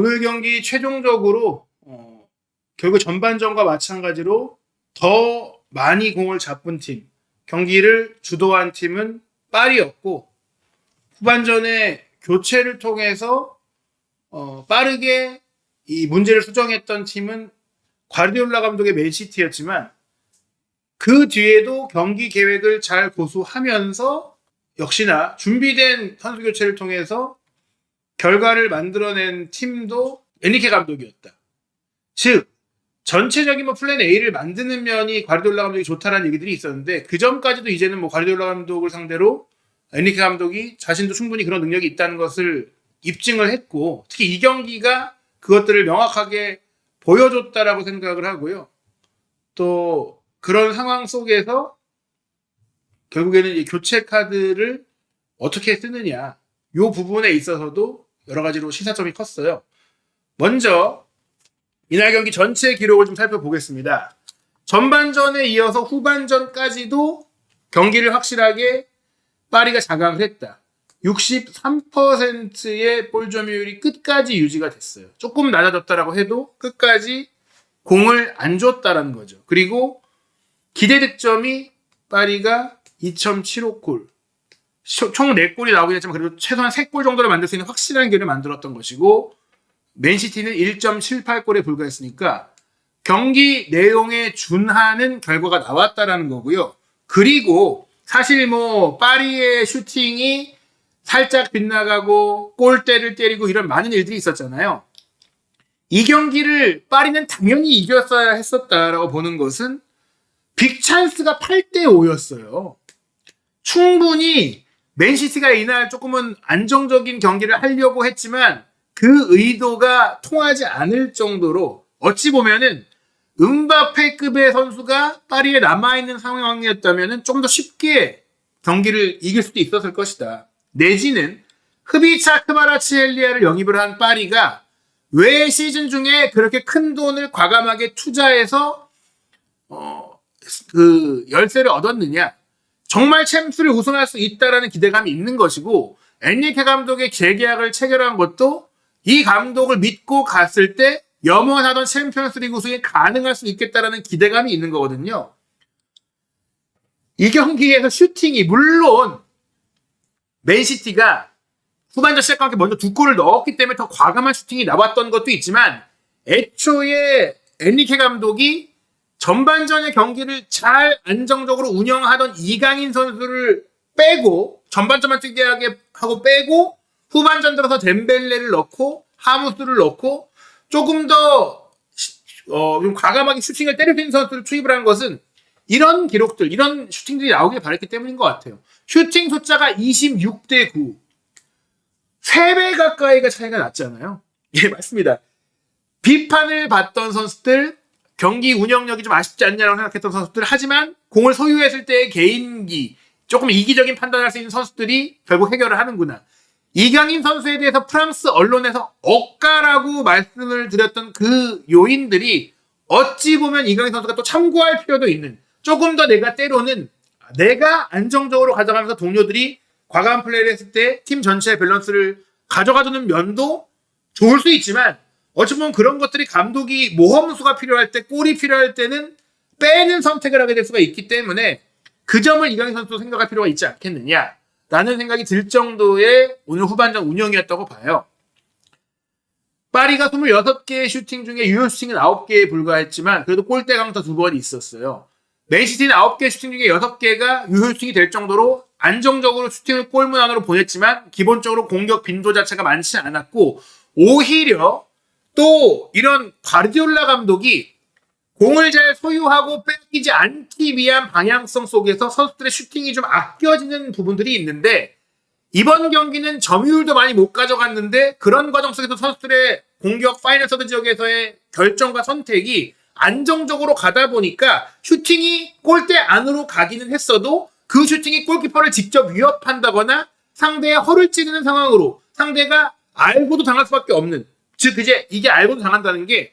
오늘 경기 최종적으로 결국 전반전과 마찬가지로 더 많이 공을 잡은 팀, 경기를 주도한 팀은 파리였고, 후반전에 교체를 통해서 빠르게 이 문제를 수정했던 팀은 과르디올라 감독의 맨시티였지만, 그 뒤에도 경기 계획을 잘 고수하면서 역시나 준비된 선수 교체를 통해서 결과를 만들어낸 팀도 엔리케 감독이었다. 즉 전체적인 플랜 A를 만드는 면이 과르디올라 감독이 좋다라는 얘기들이 있었는데, 그 전까지도 이제는 과르디올라 감독을 상대로 엔리케 감독이 자신도 충분히 그런 능력이 있다는 것을 입증을 했고, 특히 이 경기가 그것들을 명확하게 보여줬다라고 생각을 하고요. 또 그런 상황 속에서 결국에는 이 교체 카드를 어떻게 쓰느냐, 이 부분에 있어서도 여러 가지로 시사점이 컸어요. 먼저 이날 경기 전체 기록을 좀 살펴보겠습니다. 전반전에 이어서 후반전까지도 경기를 확실하게 파리가 장악을 했다. 63%의 볼 점유율이 끝까지 유지가 됐어요. 조금 낮아졌다라고 해도 끝까지 공을 안 줬다라는 거죠. 그리고 기대 득점이 파리가 2.75골, 총 4골이 나오긴 했지만 그래도 최소한 3골 정도를 만들 수 있는 확실한 기회를 만들었던 것이고, 맨시티는 1.78골에 불과했으니까 경기 내용에 준하는 결과가 나왔다라는 거고요. 그리고 사실 파리의 슈팅이 살짝 빗나가고 골대를 때리고 이런 많은 일들이 있었잖아요. 이 경기를 파리는 당연히 이겼어야 했었다라고 보는 것은 빅찬스가 8대5였어요. 충분히 맨시티가 이날 조금은 안정적인 경기를 하려고 했지만 그 의도가 통하지 않을 정도로 어찌 보면은 음바페급의 선수가 파리에 남아있는 상황이었다면 좀 더 쉽게 경기를 이길 수도 있었을 것이다. 내지는 흐비차 크바라츠헬리아를 영입을 한 파리가 왜 시즌 중에 그렇게 큰 돈을 과감하게 투자해서 그 열쇠를 얻었느냐, 정말 챔스를 우승할 수 있다라는 기대감이 있는 것이고, 엔리케 감독의 재계약을 체결한 것도 이 감독을 믿고 갔을 때 염원하던 챔피언스리그 우승이 가능할 수 있겠다라는 기대감이 있는 거거든요. 이 경기에서 슈팅이, 물론 맨시티가 후반전 시작과 함께 먼저 2골을 넣었기 때문에 더 과감한 슈팅이 나왔던 것도 있지만, 애초에 엔리케 감독이 전반전의 경기를 잘 안정적으로 운영하던 이강인 선수를 빼고, 전반전만 뛰게 하고 빼고, 후반전 들어서 덴벨레를 넣고 하무스를 넣고 조금 더 좀 과감하게 슈팅을 때릴 수 있는 선수를 투입을 한 것은 이런 기록들, 이런 슈팅들이 나오길 바랬기 때문인 것 같아요. 슈팅 숫자가 26대9, 3배 가까이가 차이가 났잖아요. 예, 맞습니다. 비판을 받던 선수들, 경기 운영력이 좀 아쉽지 않냐라고 생각했던 선수들, 하지만 공을 소유했을 때의 개인기, 조금 이기적인 판단할 수 있는 선수들이 결국 해결을 하는구나. 이강인 선수에 대해서 프랑스 언론에서 억가라고 말씀을 드렸던 그 요인들이 어찌 보면 이강인 선수가 또 참고할 필요도 있는, 조금 더 때로는 내가 안정적으로 가져가면서 동료들이 과감한 플레이를 했을 때 팀 전체의 밸런스를 가져가주는 면도 좋을 수 있지만, 어찌 보면 그런 것들이 감독이 모험수가 필요할 때, 골이 필요할 때는 빼는 선택을 하게 될 수가 있기 때문에 그 점을 이강인 선수도 생각할 필요가 있지 않겠느냐 라는 생각이 들 정도의 오늘 후반전 운영이었다고 봐요. 파리가 26개의 슈팅 중에 유효 슈팅은 9개에 불과했지만 그래도 골대 강타 2번이 있었어요. 맨시티는 9개 슈팅 중에 6개가 유효 슈팅이 될 정도로 안정적으로 슈팅을 골문 안으로 보냈지만 기본적으로 공격 빈도 자체가 많지 않았고, 오히려 또 이런 과르디올라 감독이 공을 잘 소유하고 뺏기지 않기 위한 방향성 속에서 선수들의 슈팅이 좀 아껴지는 부분들이 있는데, 이번 경기는 점유율도 많이 못 가져갔는데 그런 과정 속에서 선수들의 공격 파이널 서드 지역에서의 결정과 선택이 안정적으로 가다 보니까 슈팅이 골대 안으로 가기는 했어도 그 슈팅이 골키퍼를 직접 위협한다거나 상대의 허를 찌르는 상황으로 상대가 알고도 당할 수밖에 없는, 즉 이게 알고도 당한다는 게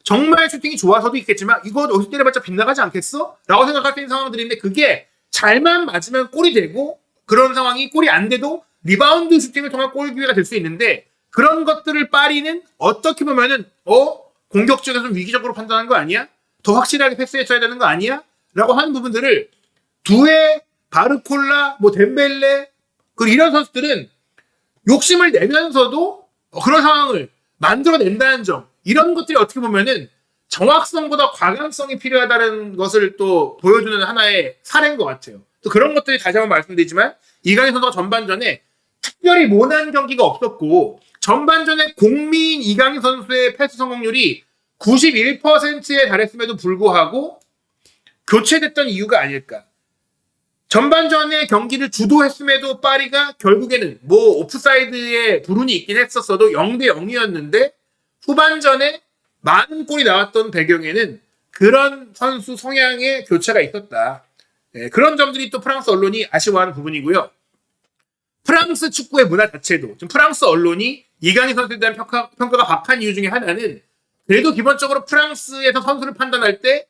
정말 슈팅이 좋아서도 있겠지만 이거 여기서 때려봤자 빗나가지 않겠어? 라고 생각할 수 있는 상황들인데, 그게 잘만 맞으면 골이 되고, 그런 상황이 골이 안 돼도 리바운드 슈팅을 통한 골 기회가 될 수 있는데, 그런 것들을 파리는 어떻게 보면은 공격 쪽에서 좀 위기적으로 판단한 거 아니야? 더 확실하게 패스해줘야 되는 거 아니야? 라고 하는 부분들을 두에, 바르콜라, 뭐 덴벨레 그리고 이런 선수들은 욕심을 내면서도 그런 상황을 만들어낸다는 점, 이런 것들이 어떻게 보면은 정확성보다 과감성이 필요하다는 것을 또 보여주는 하나의 사례인 것 같아요. 또 그런 것들이 다시 한번 말씀드리지만 이강인 선수가 전반전에 특별히 못한 경기가 없었고 전반전에 공미인 이강인 선수의 패스 성공률이 91%에 달했음에도 불구하고 교체됐던 이유가 아닐까. 전반전에 경기를 주도했음에도 파리가 결국에는 뭐 오프사이드에 불운이 있긴 했었어도 0대 0이었는데 후반전에 많은 골이 나왔던 배경에는 그런 선수 성향의 교체가 있었다. 그런 점들이 또 프랑스 언론이 아쉬워하는 부분이고요. 프랑스 축구의 문화 자체도 지금 프랑스 언론이 이강인 선수에 대한 평가가 박한 이유 중에 하나는 그래도 기본적으로 프랑스에서 선수를 판단할 때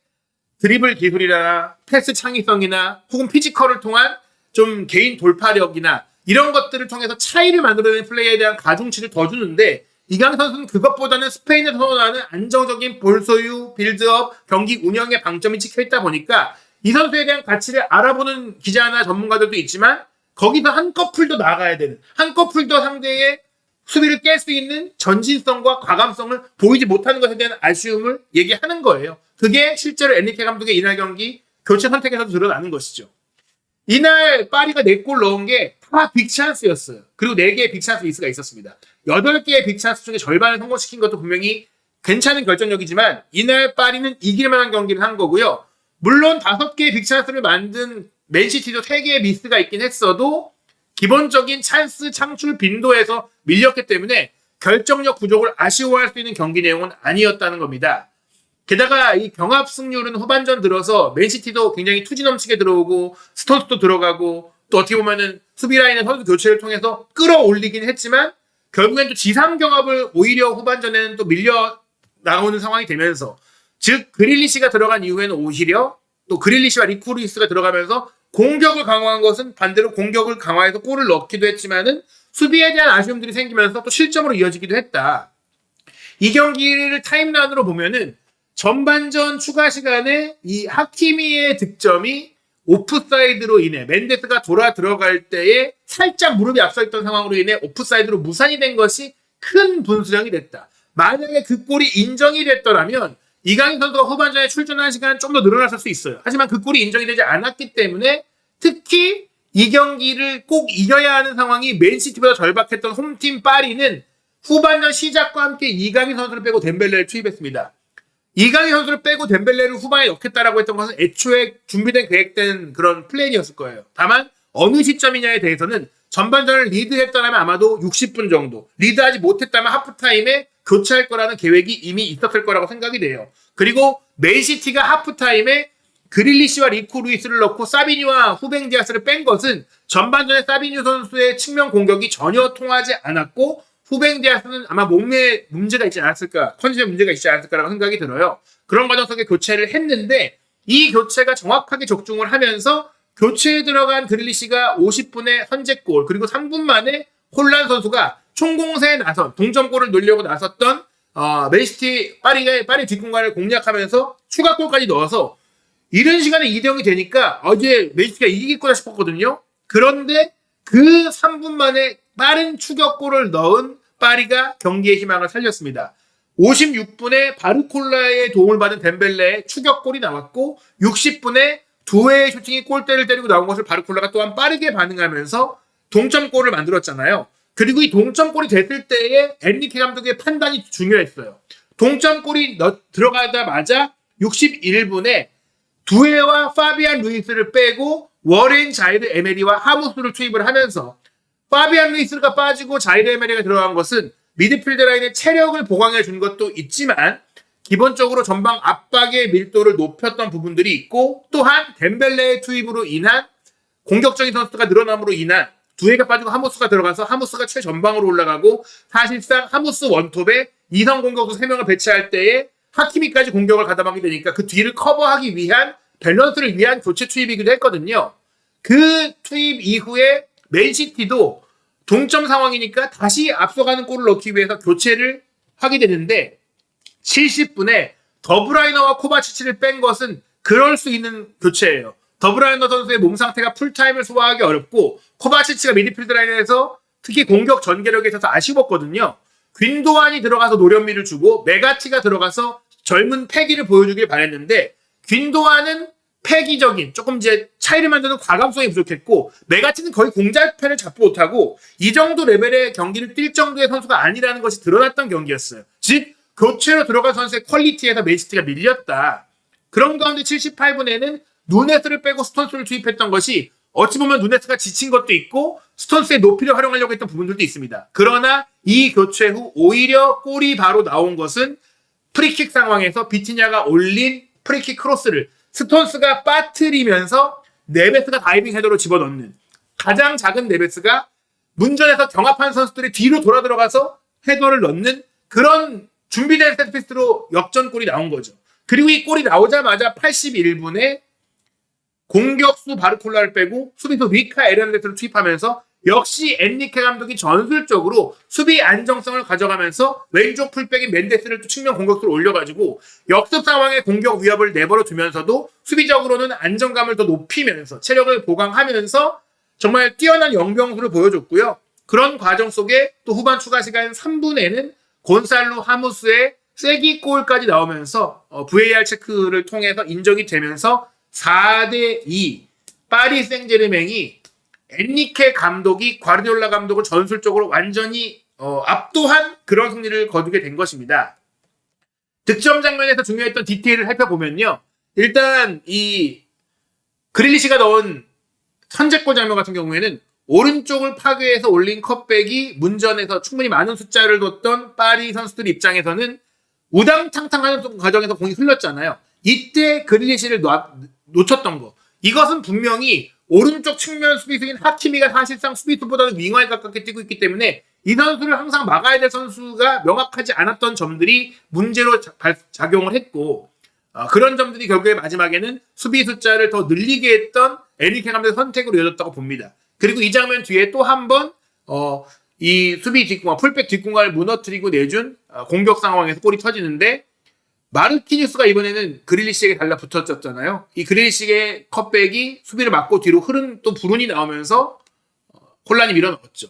드리블 기술이나 패스 창의성이나 혹은 피지컬을 통한 좀 개인 돌파력이나 이런 것들을 통해서 차이를 만들어내는 플레이에 대한 가중치를 더 주는데 이강인 선수는 그것보다는 스페인에서 선호하는 안정적인 볼 소유, 빌드업, 경기 운영에 방점이 찍혀있다 보니까 이 선수에 대한 가치를 알아보는 기자나 전문가들도 있지만 거기서 한꺼풀 더 나아가야 되는, 한꺼풀 더 상대의 수비를 깰 수 있는 전진성과 과감성을 보이지 못하는 것에 대한 아쉬움을 얘기하는 거예요. 그게 실제로 엔리케 감독의 이날 경기 교체 선택에서도 드러나는 것이죠. 이날 파리가 4골 넣은 게 다 빅찬스였어요. 그리고 4개의 빅찬스 미스가 있었습니다. 8개의 빅찬스 중에 절반을 성공시킨 것도 분명히 괜찮은 결정력이지만 이날 파리는 이길 만한 경기를 한 거고요. 물론 5개의 빅찬스를 만든 맨시티도 3개의 미스가 있긴 했어도 기본적인 찬스 창출 빈도에서 밀렸기 때문에 결정력 부족을 아쉬워할 수 있는 경기 내용은 아니었다는 겁니다. 게다가 이 경합 승률은 후반전 들어서 맨시티도 굉장히 투지 넘치게 들어오고 스톤스도 들어가고 또 어떻게 보면은 수비 라인의 선수 교체를 통해서 끌어올리긴 했지만 결국엔 또 지상 경합을 오히려 후반전에는 또 밀려 나오는 상황이 되면서 즉 그릴리시가 들어간 이후에는 오히려 또 그릴리시와 리쿠르이스가 들어가면서 공격을 강화한 것은 반대로 공격을 강화해서 골을 넣기도 했지만은 수비에 대한 아쉬움들이 생기면서 또 실점으로 이어지기도 했다. 이 경기를 타임라인으로 보면은 전반전 추가 시간에 이 하키미의 득점이 오프사이드로 인해 멘데스가 돌아 들어갈 때에 살짝 무릎이 앞서 있던 상황으로 인해 오프사이드로 무산이 된 것이 큰 분수령이 됐다. 만약에 그 골이 인정이 됐더라면 이강인 선수가 후반전에 출전하는 시간은 좀 더 늘어났을 수 있어요. 하지만 그 골이 인정이 되지 않았기 때문에 특히 이 경기를 꼭 이겨야 하는 상황이 맨시티보다 절박했던 홈팀 파리는 후반전 시작과 함께 이강인 선수를 빼고 덴벨레를 투입했습니다. 이강인 선수를 빼고 덴벨레를 후반에 넣겠다라고 했던 것은 애초에 준비된 계획된 그런 플랜이었을 거예요. 다만 어느 시점이냐에 대해서는 전반전을 리드했더라면 아마도 60분 정도, 리드하지 못했다면 하프타임에 교체할 거라는 계획이 이미 있었을 거라고 생각이 돼요. 그리고 맨시티가 하프타임에 그릴리시와 리쿠 루이스를 넣고 사비뉴와 후뱅 디아스를 뺀 것은 전반전에 사비뉴 선수의 측면 공격이 전혀 통하지 않았고 후뱅 디아스는 아마 몸에 문제가 있지 않았을까, 컨디션 문제가 있지 않았을까라고 생각이 들어요. 그런 과정 속에 교체를 했는데 이 교체가 정확하게 적중을 하면서 교체에 들어간 그릴리시가 50분에 선제골 그리고 3분 만에 홀란 선수가 총공세에 나선 동점골을 넣으려고 나섰던 맨시티 파리 뒷공간을 공략하면서 추가골까지 넣어서 이런 시간에 2대0이 되니까 어제 맨시티가 이기겠구나 싶었거든요. 그런데 그 3분 만에 빠른 추격골을 넣은 파리가 경기의 희망을 살렸습니다. 56분에 바르콜라의 도움을 받은 덴벨레의 추격골이 나왔고 60분에 두회의 슈팅이 골대를 때리고 나온 것을 바르콜라가 또한 빠르게 반응하면서 동점골을 만들었잖아요. 그리고 이 동점골이 됐을 때에 엔리케 감독의 판단이 중요했어요. 동점골이 들어가자마자 61분에 두회와 파비안 루이스를 빼고 워렌 자이르 에메리와 하무스를 투입을 하면서 파비안 루이스가 빠지고 자이르 에메리가 들어간 것은 미드필드 라인의 체력을 보강해 준 것도 있지만 기본적으로 전방 압박의 밀도를 높였던 부분들이 있고 또한 덴벨레의 투입으로 인한 공격적인 선수가 늘어남으로 인한 두회가 빠지고 하무스가 들어가서 하무스가 최전방으로 올라가고 사실상 하무스 원톱에 이성 공격수 3명을 배치할 때에 하키미까지 공격을 가담하게 되니까 그 뒤를 커버하기 위한 밸런스를 위한 교체 투입이기도 했거든요. 그 투입 이후에 맨시티도 동점 상황이니까 다시 앞서가는 골을 넣기 위해서 교체를 하게 되는데 70분에 더브라이너와 코바치치를 뺀 것은 그럴 수 있는 교체예요. 더브라이너 선수의 몸 상태가 풀타임을 소화하기 어렵고 코바치치가 미드필드 라인에서 특히 공격 전개력에 있어서 아쉬웠거든요. 균도안이 들어가서 노련미를 주고 메가티가 들어가서 젊은 패기를 보여주길 바랬는데 균도안은 패기적인 조금 이제 차이를 만드는 과감성이 부족했고 메가티는 거의 공작패를 잡지 못하고 이 정도 레벨의 경기를 뛸 정도의 선수가 아니라는 것이 드러났던 경기였어요. 즉 교체로 들어간 선수의 퀄리티에서 맨시티가 밀렸다. 그런 가운데 78분에는 누네스를 빼고 스톤스를 투입했던 것이 어찌 보면 누네스가 지친 것도 있고 스톤스의 높이를 활용하려고 했던 부분들도 있습니다. 그러나 이 교체 후 오히려 골이 바로 나온 것은 프리킥 상황에서 비티냐가 올린 프리킥 크로스를 스톤스가 빠뜨리면서 네베스가 다이빙 헤더로 집어넣는, 가장 작은 네베스가 문전에서 경합한 선수들이 뒤로 돌아 들어가서 헤더를 넣는 그런 준비된 세트피스로 역전골이 나온 거죠. 그리고 이 골이 나오자마자 81분에 공격수 바르콜라를 빼고 수비수 위카 에르난데스를 투입하면서 역시 엔리케 감독이 전술적으로 수비 안정성을 가져가면서 왼쪽 풀백인 멘데스를 또 측면 공격수로 올려가지고 역습 상황의 공격 위협을 내버려 두면서도 수비적으로는 안정감을 더 높이면서 체력을 보강하면서 정말 뛰어난 영병수를 보여줬고요. 그런 과정 속에 또 후반 추가 시간 3분에는 곤살로 하무스의 쐐기골까지 나오면서 VAR 체크를 통해서 인정이 되면서 4대2 파리 생제르맹이 엔리케 감독이 과르디올라 감독을 전술적으로 완전히 압도한 그런 승리를 거두게 된 것입니다. 득점 장면에서 중요했던 디테일을 살펴보면요. 일단 이 그릴리시가 넣은 선제골 장면 같은 경우에는 오른쪽을 파괴해서 올린 컵백이 문전에서 충분히 많은 숫자를 뒀던 파리 선수들 입장에서는 우당탕탕하는 과정에서 공이 흘렀잖아요. 이때 그릴리시를 놓쳤던 거. 이것은 분명히 오른쪽 측면 수비수인 하키미가 사실상 수비수보다는 윙어에 가깝게 뛰고 있기 때문에 이 선수를 항상 막아야 될 선수가 명확하지 않았던 점들이 문제로 작용을 했고 그런 점들이 결국에 마지막에는 수비 숫자를 더 늘리게 했던 엔리케 감독의 선택으로 이어졌다고 봅니다. 그리고 이 장면 뒤에 또 한 번 이 수비 뒷공간, 풀백 뒷공간을 무너뜨리고 내준 공격 상황에서 골이 터지는데 마르키뉴스가 이번에는 그릴리시에게 달라붙었잖아요. 이 그릴리시의 컵백이 수비를 막고 뒤로 흐른 또 불운이 나오면서 혼란이 밀어넣었죠.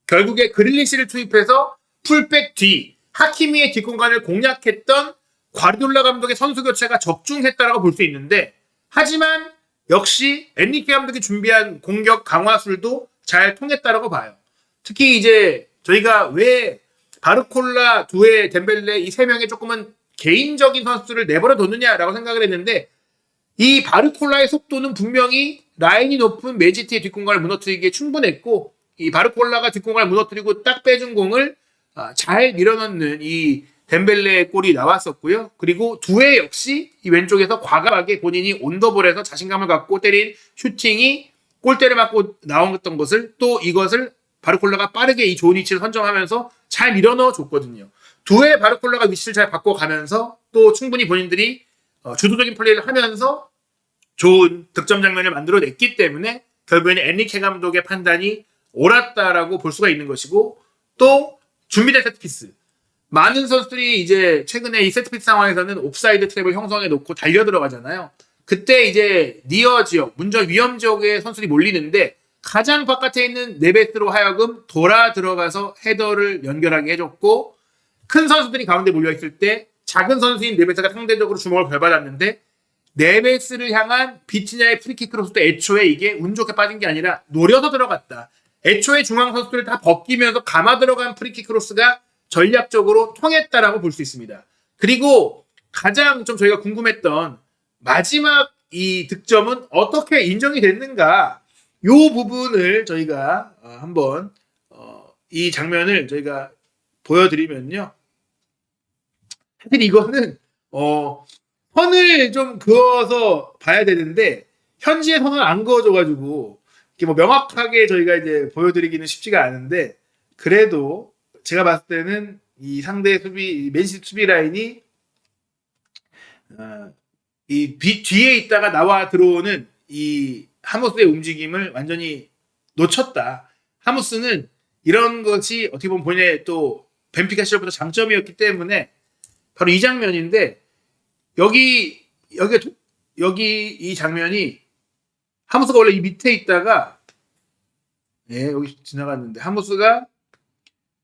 결국에 그릴리시를 투입해서 풀백 뒤 하키미의 뒷공간을 공략했던 과르디올라 감독의 선수 교체가 적중했다라고 볼 수 있는데 하지만 역시 엔리케 감독이 준비한 공격 강화술도 잘 통했다라고 봐요. 특히 이제 저희가 왜 바르콜라, 두에, 덴벨레 이 세 명의 조금은 개인적인 선수를 내버려 뒀느냐라고 생각을 했는데 이 바르콜라의 속도는 분명히 라인이 높은 맨시티의 뒷공간을 무너뜨리기에 충분했고 이 바르콜라가 뒷공간을 무너뜨리고 딱 빼준 공을 잘 밀어넣는 이 덴벨레의 골이 나왔었고요. 그리고 두에 역시 이 왼쪽에서 과감하게 본인이 온더볼에서 자신감을 갖고 때린 슈팅이 골대를 맞고 나왔던 것을 또 이것을 바르콜라가 빠르게 이 좋은 위치를 선점하면서 잘 밀어넣어 줬거든요. 두에 바르콜라가 위치를 잘 바꿔가면서 또 충분히 본인들이 주도적인 플레이를 하면서 좋은 득점 장면을 만들어냈기 때문에 결국에는 엔리케 감독의 판단이 옳았다라고 볼 수가 있는 것이고 또 준비된 세트피스. 많은 선수들이 이제 최근에 이 세트피스 상황에서는 옵사이드 트랩을 형성해 놓고 달려 들어가잖아요. 그때 이제 니어 지역, 문전 위험 지역에 선수들이 몰리는데 가장 바깥에 있는 네베스로 하여금 돌아 들어가서 헤더를 연결하게 해줬고 큰 선수들이 가운데 몰려있을 때 작은 선수인 네베스가 상대적으로 주목을 덜 받았는데 네베스를 향한 비티냐의 프리킥 크로스도 애초에 이게 운 좋게 빠진 게 아니라 노려서 들어갔다. 애초에 중앙 선수들을 다 벗기면서 감아 들어간 프리킥 크로스가 전략적으로 통했다라고 볼 수 있습니다. 그리고 가장 좀 저희가 궁금했던 마지막 이 득점은 어떻게 인정이 됐는가 이 부분을 저희가 한번 이 장면을 저희가 보여드리면요. 사실 이거는 선을 좀 그어서 봐야 되는데 현지에 선을 안 그어줘가지고 이게 뭐 명확하게 저희가 이제 보여드리기는 쉽지가 않은데 그래도 제가 봤을 때는 이 상대 수비 맨시티 수비 라인이 이 뒤에 있다가 나와 들어오는 이 하무스의 움직임을 완전히 놓쳤다. 하무스는 이런 것이 어떻게 보면 본인의 또 벤피카 시절부터 장점이었기 때문에 바로 이 장면인데 여기 이 장면이 하무스가 원래 이 밑에 있다가 여기 지나갔는데 하무스가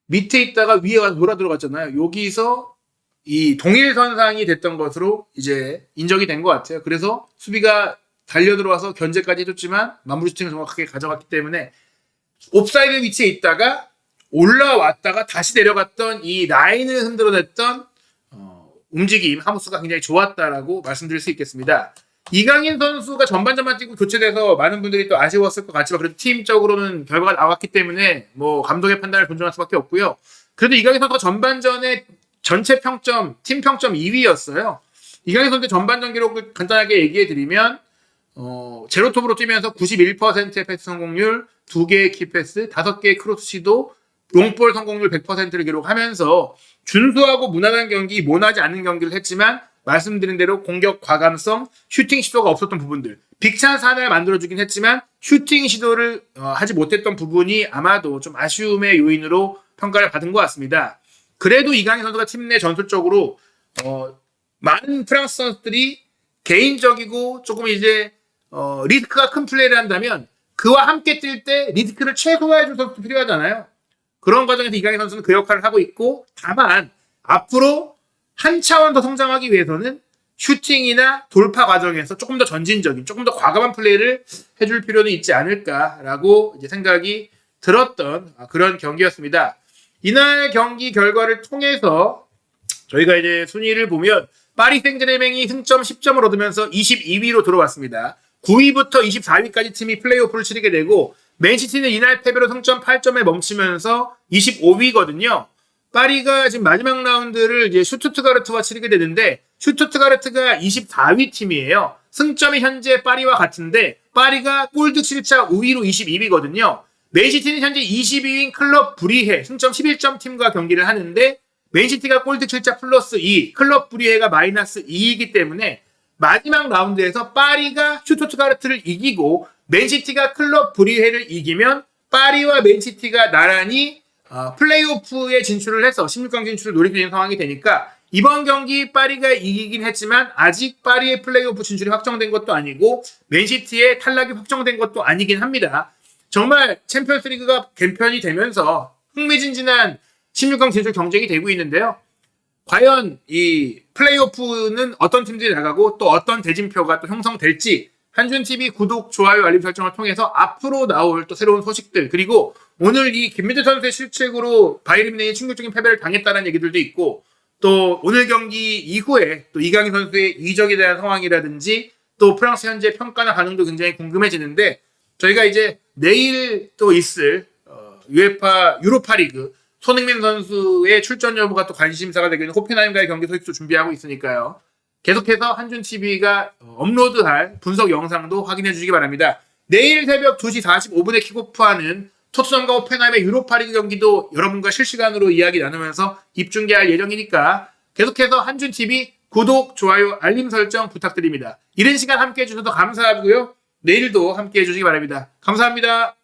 밑에 있다가 위에 와서 놀아 들어갔잖아요. 여기서 이 동일선상이 됐던 것으로 이제 인정이 된 것 같아요. 그래서 수비가 달려 들어와서 견제까지 해줬지만 마무리 슈팅을 정확하게 가져갔기 때문에 옵사이드 위치에 있다가 올라왔다가 다시 내려갔던 이 라인을 흔들어냈던 움직임 하무스가 굉장히 좋았다라고 말씀드릴 수 있겠습니다. 이강인 선수가 전반전만 뛰고 교체돼서 많은 분들이 또 아쉬웠을 것 같지만 그래도 팀적으로는 결과가 나왔기 때문에 뭐 감독의 판단을 존중할 수밖에 없고요. 그래도 이강인 선수가 전반전에 전체 평점, 팀 평점 2위였어요. 이강인 선수의 전반전 기록을 간단하게 얘기해 드리면 제로톱으로 뛰면서 91%의 패스 성공률, 2개의 키패스, 5개의 크로스 시도, 롱볼 성공률 100%를 기록하면서 준수하고 무난한 경기, 모나지 않는 경기를 했지만 말씀드린 대로 공격 과감성, 슈팅 시도가 없었던 부분들, 빅찬스 하나를 만들어주긴 했지만 슈팅 시도를 하지 못했던 부분이 아마도 좀 아쉬움의 요인으로 평가를 받은 것 같습니다. 그래도 이강인 선수가 팀 내 전술적으로 많은 프랑스 선수들이 개인적이고 조금 이제 리스크가 큰 플레이를 한다면 그와 함께 뛸 때 리스크를 최소화해줄 선수도 필요하잖아요. 그런 과정에서 이강인 선수는 그 역할을 하고 있고 다만 앞으로 한 차원 더 성장하기 위해서는 슈팅이나 돌파 과정에서 조금 더 전진적인, 조금 더 과감한 플레이를 해줄 필요는 있지 않을까라고 이제 생각이 들었던 그런 경기였습니다. 이날 경기 결과를 통해서 저희가 이제 순위를 보면 파리 생제르맹이 승점 10점을 얻으면서 22위로 들어왔습니다. 9위부터 24위까지 팀이 플레이오프를 치르게 되고 맨시티는 이날 패배로 승점 8점에 멈추면서 25위거든요. 파리가 지금 마지막 라운드를 이제 슈투트가르트와 치르게 되는데 슈투트가르트가 24위 팀이에요. 승점이 현재 파리와 같은데 파리가 골득실차 5위로 22위거든요. 맨시티는 현재 22위인 클럽 브리헤 승점 11점 팀과 경기를 하는데 맨시티가 골득실차 플러스 2, 클럽 브리헤가 마이너스 2이기 때문에 마지막 라운드에서 파리가 슈투트가르트를 이기고 맨시티가 클럽 브리헤를 이기면 파리와 맨시티가 나란히 플레이오프에 진출을 해서 16강 진출을 노리게 되는 상황이 되니까 이번 경기 파리가 이기긴 했지만 아직 파리의 플레이오프 진출이 확정된 것도 아니고 맨시티의 탈락이 확정된 것도 아니긴 합니다. 정말 챔피언스리그가 개편이 되면서 흥미진진한 16강 진출 경쟁이 되고 있는데요. 과연 이 플레이오프는 어떤 팀들이 나가고 또 어떤 대진표가 또 형성될지 한준TV 구독, 좋아요, 알림 설정을 통해서 앞으로 나올 또 새로운 소식들 그리고 오늘 이 김민재 선수의 실책으로 바이에른 뮌헨이 충격적인 패배를 당했다는 얘기들도 있고 또 오늘 경기 이후에 또 이강인 선수의 이적에 대한 상황이라든지 또 프랑스 현재 평가나 반응도 굉장히 궁금해지는데 저희가 이제 내일 또 있을 UEFA 유로파리그 손흥민 선수의 출전 여부가 또 관심사가 되고 있는 호펜하임과의 경기 소식도 준비하고 있으니까요. 계속해서 한준TV가 업로드할 분석 영상도 확인해 주시기 바랍니다. 내일 새벽 2시 45분에 킥오프하는 토트넘과 호펜하임의 유로파리그 경기도 여러분과 실시간으로 이야기 나누면서 입중계할 예정이니까 계속해서 한준TV 구독, 좋아요, 알림 설정 부탁드립니다. 이른 시간 함께해 주셔서 감사하고요. 내일도 함께해 주시기 바랍니다. 감사합니다.